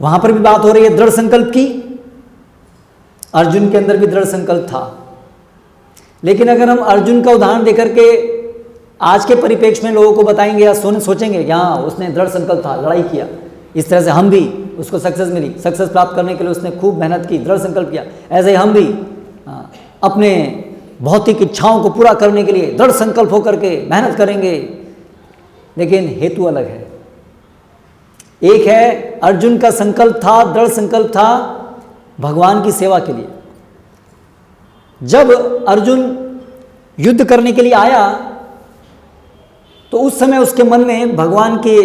वहां पर भी बात हो रही है दृढ़ संकल्प की। अर्जुन के अंदर भी दृढ़ संकल्प था। लेकिन अगर हम अर्जुन का उदाहरण देकर के आज के परिप्रेक्ष्य में लोगों को बताएंगे या सोचेंगे कि हाँ उसने दृढ़ संकल्प था, लड़ाई किया, इस तरह से हम भी, उसको सक्सेस मिली, सक्सेस प्राप्त करने के लिए उसने खूब मेहनत की, दृढ़ संकल्प किया, ऐसे ही हम भी अपने भौतिक इच्छाओं को पूरा करने के लिए दृढ़ संकल्प होकर के मेहनत करेंगे। लेकिन हेतु अलग है। एक है अर्जुन का संकल्प था, दृढ़ संकल्प था भगवान की सेवा के लिए। जब अर्जुन युद्ध करने के लिए आया तो उस समय उसके मन में भगवान के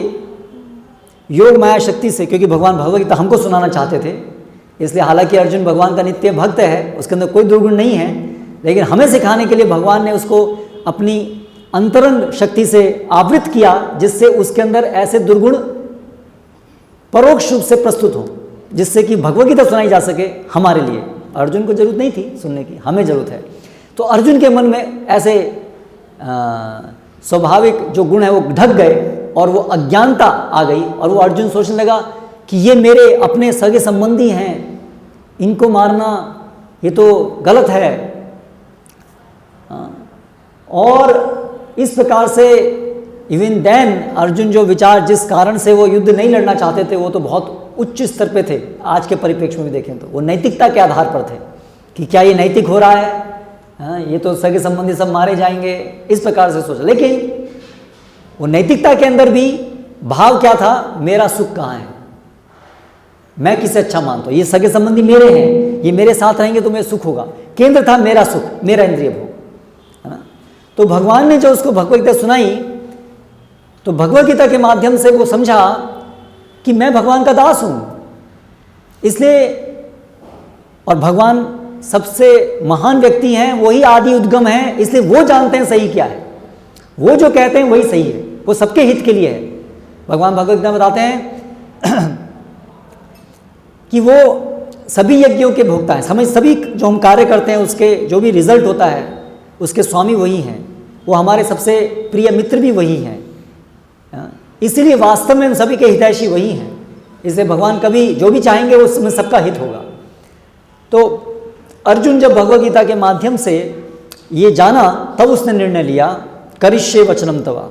योग माया शक्ति से, क्योंकि भगवान भगवद गीता हमको सुनाना चाहते थे, इसलिए हालांकि अर्जुन भगवान का नित्य भक्त है, उसके अंदर कोई दुर्गुण नहीं है, लेकिन हमें सिखाने के लिए भगवान ने उसको अपनी अंतरंग शक्ति से आवृत किया, जिससे उसके अंदर ऐसे दुर्गुण परोक्ष रूप से प्रस्तुत हो, जिससे कि भगवद गीता सुनाई जा सके हमारे लिए। अर्जुन को जरूरत नहीं थी सुनने की, हमें जरूरत है। तो अर्जुन के मन में ऐसे स्वाभाविक जो गुण है वो ढक गए और वो अज्ञानता आ गई, और वो अर्जुन सोचने लगा कि ये मेरे अपने सगे संबंधी हैं, इनको मारना ये तो गलत है। और इस प्रकार से इवन देन अर्जुन जो विचार, जिस कारण से वो युद्ध नहीं लड़ना चाहते थे, वो तो बहुत उच्च स्तर पे थे। आज के परिप्रेक्ष्य में भी देखें तो वो नैतिकता के आधार पर थे कि क्या ये नैतिक हो रहा है, ये तो सगे संबंधी सब मारे जाएंगे, इस प्रकार से सोचा। लेकिन वो नैतिकता के अंदर भी भाव क्या था, मेरा सुख कहाँ है, मैं किसे अच्छा मानता हूँ, ये सगे संबंधी मेरे हैं, ये मेरे साथ रहेंगे तो मेरा सुख होगा। केंद्र था मेरा सुख, मेरा इंद्रिय भोग, है ना। तो भगवान ने जो उसको भगवद गीता सुनाई, तो भगवद गीता के माध्यम से वो समझा कि मैं भगवान का दास हूं, इसलिए, और भगवान सबसे महान व्यक्ति हैं, वही आदि उद्गम है, इसलिए वो जानते हैं सही क्या है, वो जो कहते हैं वही सही है, वो सबके हित के लिए है। भगवान भगवद गीता में बताते हैं कि वो सभी यज्ञों के भोक्ता हैं, सभी जो हम कार्य करते हैं उसके जो भी रिजल्ट होता है उसके स्वामी वही हैं, वो हमारे सबसे प्रिय मित्र भी वही हैं, इसीलिए वास्तव में हम सभी के हितैषी वही हैं। इसलिए भगवान कभी जो भी चाहेंगे उसमें सबका हित होगा। तो अर्जुन जब भगवद गीता के माध्यम से ये जाना, तब उसने निर्णय लिया, करिष्ये वचनम तवा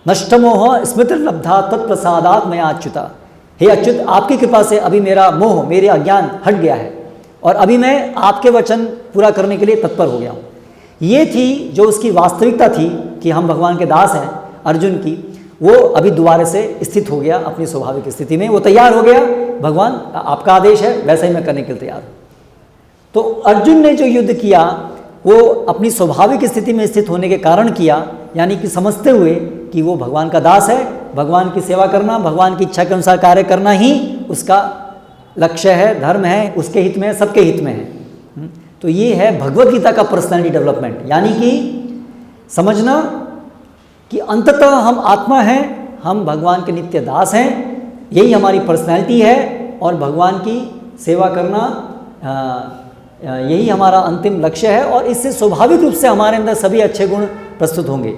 नष्टमोह स्मृतिर्लब्धा तत्प्रसादात् मया अच्युता। हे अच्युत, आपकी कृपा से अभी मेरा मोह, मेरे अज्ञान हट गया है, और अभी मैं आपके वचन पूरा करने के लिए तत्पर हो गया हूँ। ये थी जो उसकी वास्तविकता थी कि हम भगवान के दास हैं। अर्जुन की वो अभी दोबारा से स्थित हो गया अपनी स्वाभाविक स्थिति में, वो तैयार हो गया, भगवान आपका आदेश है वैसा ही मैं करने के लिए तैयार हूँ। तो अर्जुन ने जो युद्ध किया वो अपनी स्वाभाविक स्थिति में स्थित होने के कारण किया, यानी कि समझते हुए कि वो भगवान का दास है, भगवान की सेवा करना, भगवान की इच्छा के अनुसार कार्य करना ही उसका लक्ष्य है, धर्म है, उसके हित में है, सबके हित में है। तो ये है भगवद गीता का पर्सनैलिटी डेवलपमेंट, यानी कि समझना कि अंततः हम आत्मा हैं, हम भगवान के नित्य दास हैं, यही हमारी पर्सनैलिटी है, और भगवान की सेवा करना यही हमारा अंतिम लक्ष्य है, और इससे स्वाभाविक रूप से हमारे अंदर सभी अच्छे गुण प्रस्तुत होंगे।